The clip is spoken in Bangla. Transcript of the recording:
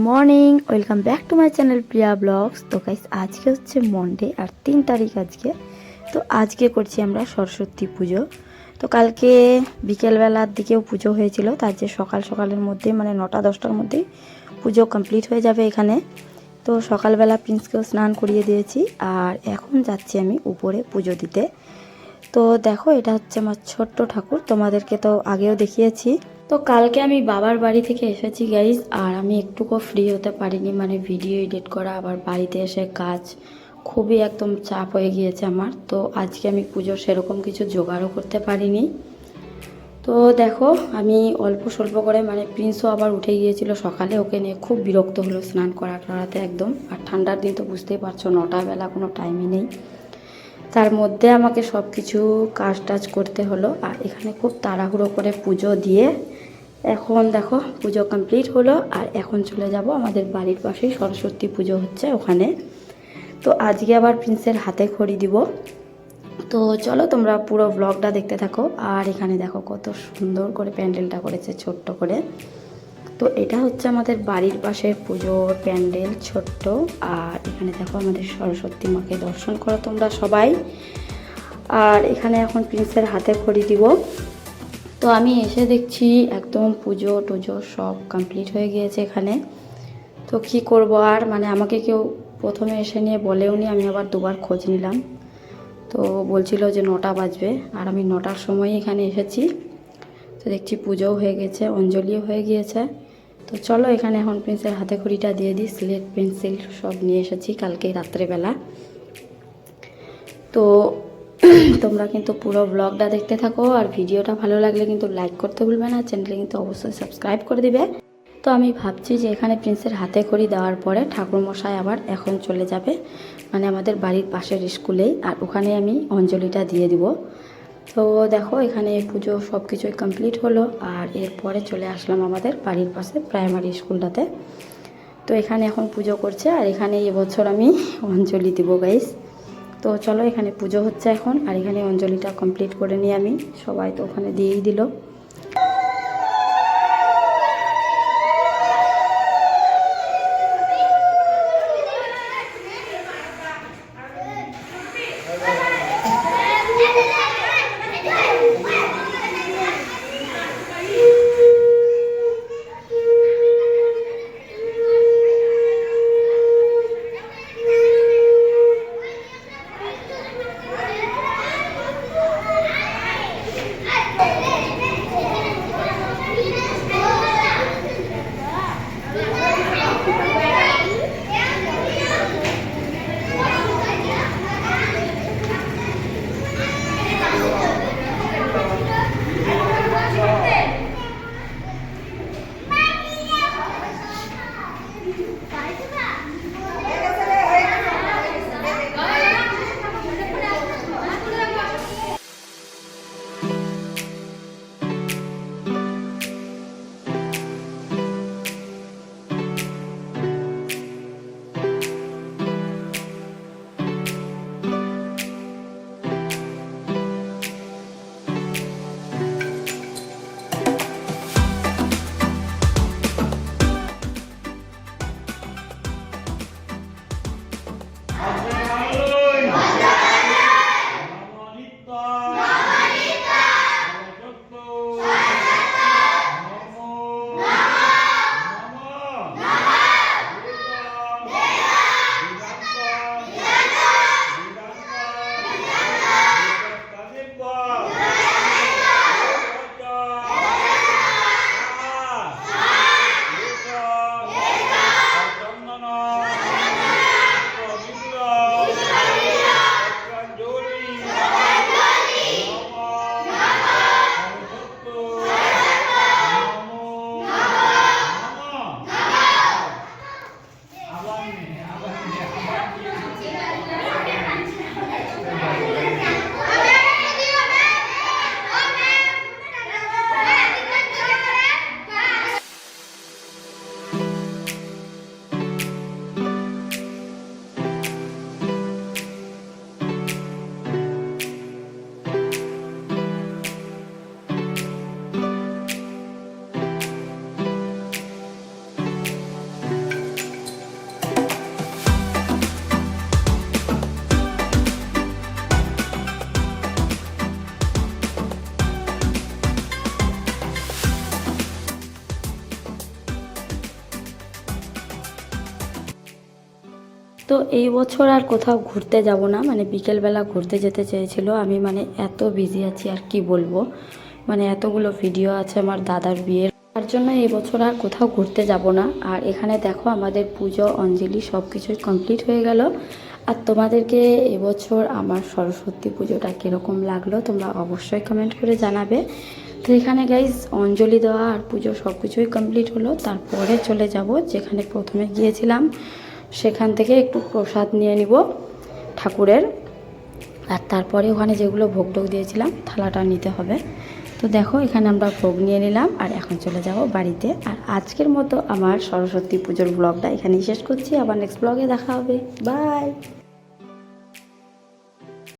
Morning, welcome back to my channel Priya vlogs. তো গাইস, আজকে হচ্ছে মন্ডে আর 3 তারিখ আজকে। তো আজকে করছি আমরা সরস্বতী পুজো। তো কালকে বিকেলবেলার দিকেও পুজো হয়েছিল, তার যে সকাল সকালের মধ্যে মানে 9টা-10টার মধ্যেই পুজো কমপ্লিট হয়ে যাবে এখানে। তো সকালবেলা প্রিন্সকেও স্নান করিয়ে দিয়েছি আর এখন যাচ্ছি আমি উপরে পুজো দিতে। তো দেখো, এটা হচ্ছে আমার ছোট্ট ঠাকুর, তোমাদেরকে তো আগেও দেখিয়েছি। তো কালকে আমি বাবার বাড়ি থেকে এসেছি গাইজ, আর আমি একটুকু ফ্রি হতে পারিনি, মানে ভিডিও এডিট করা আবার বাড়িতে এসে কাজ, খুবই একদম চাপ হয়ে গিয়েছে আমার। তো আজকে আমি পুজোর সেরকম কিছু জোগাড়ও করতে পারিনি। তো দেখো, আমি অল্প স্বল্প করে, মানে প্রিন্সও আবার উঠে গিয়েছিল সকালে, ওকে নিয়ে খুব বিরক্ত হলো স্নান করাতে একদম। আর ঠান্ডার দিন তো বুঝতেই পারছো, 9টা বেলা কোনো টাইমই নেই, তার মধ্যে আমাকে সব কিছু কাজ টাজ করতে হলো। আর এখানে খুব তাড়াহুড়ো করে পুজো দিয়ে এখন দেখো পুজো কমপ্লিট হলো। আর এখন চলে যাব আমাদের বাড়ির পাশেই সরস্বতী পুজো হচ্ছে ওখানে। তো আজকে আবার প্রিন্সের হাতে খড়ি দিব। তো চলো তোমরা পুরো ব্লগটা দেখতে থাকো। আর এখানে দেখো কত সুন্দর করে প্যান্ডেলটা করেছে ছোট্ট করে। তো এটা হচ্ছে আমাদের বাড়ির পাশের পুজোর প্যান্ডেল ছোট্ট। আর এখানে দেখো আমাদের সরস্বতী মাকে দর্শন করো তোমরা সবাই। আর এখানে এখন প্রিন্সের হাতে খড়ি দিব। তো আমি এসে দেখছি একদম পুজো টুজো সব কমপ্লিট হয়ে গিয়েছে এখানে। তো কি করব আর, মানে আমাকে কেউ প্রথমে এসে নিয়ে বলেও নি, আমি আবার দুবার খোঁজ নিলাম। তো বলছিল যে 9টা বাজবে, আর আমি 9টার সময় এখানে এসেছি। তো দেখছি পুজোও হয়ে গেছে, অঞ্জলিও হয়ে গিয়েছে। তো চলো এখানে এখন প্রিন্সের হাতে খড়িটা দিয়ে দিই। স্লেট পেন্সিল সব নিয়ে এসেছি কালকে রাত্রেবেলা। তো তোমরা কিন্তু পুরো ব্লগটা দেখতে থাকো, আর ভিডিওটা ভালো লাগলে কিন্তু লাইক করতে ভুলবে না, চ্যানেলে কিন্তু অবশ্যই সাবস্ক্রাইব করে দিবে। তো আমি ভাবছি যে এখানে প্রিন্সের হাতে খড়ি দেওয়ার পরে ঠাকুরমশাই আবার এখন চলে যাবে মানে আমাদের বাড়ির পাশের স্কুলেই, আর ওখানে আমি অঞ্জলিটা দিয়ে দিব। তো দেখো এখানে পুজো সব কিছুই কমপ্লিট হলো। আর এরপরে চলে আসলাম আমাদের বাড়ির পাশে প্রাইমারি স্কুলটাতে। তো এখানে এখন পুজো করছে, আর এখানে এবছর আমি অঞ্জলি দিব গাইস। তো চলো এখানে পুজো হচ্ছে এখন, আর এখানে অঞ্জলিটা কমপ্লিট করে নিই আমি। সবাই তো ওখানে দিয়েই দিল। তো এই বছর আর কোথাও ঘুরতে যাব না, মানে বিকেলবেলা ঘুরতে যেতে চেয়েছিল আমি, মানে এত বিজি আছি আর কি বলবো, মানে এতগুলো ভিডিও আছে আমার দাদার বিয়ের, তার জন্য এই বছর আর কোথাও ঘুরতে যাব না। আর এখানে দেখো আমাদের পুজো অঞ্জলি সব কিছুই কমপ্লিট হয়ে গেল। আর তোমাদেরকে এবছর আমার সরস্বতী পুজোটা কীরকম লাগলো তোমরা অবশ্যই কমেন্ট করে জানাবে। তো এখানে গাইজ অঞ্জলি দেওয়া আর পুজো সব কিছুই কমপ্লিট হলো, তারপরে চলে যাব যেখানে প্রথমে গিয়েছিলাম সেখান থেকে একটু প্রসাদ নিয়ে নিব ঠাকুরের, আর তারপরে ওখানে যেগুলো ভোগ টোগ দিয়েছিলাম থালাটা নিতে হবে। তো দেখো এখানে আমরা ভোগ নিয়ে নিলাম আর এখন চলে যাব বাড়িতে। আর আজকের মতো আমার সরস্বতী পুজোর ব্লগটা এখানেই শেষ করছি, আবার নেক্সট ব্লগে দেখা হবে, বাই।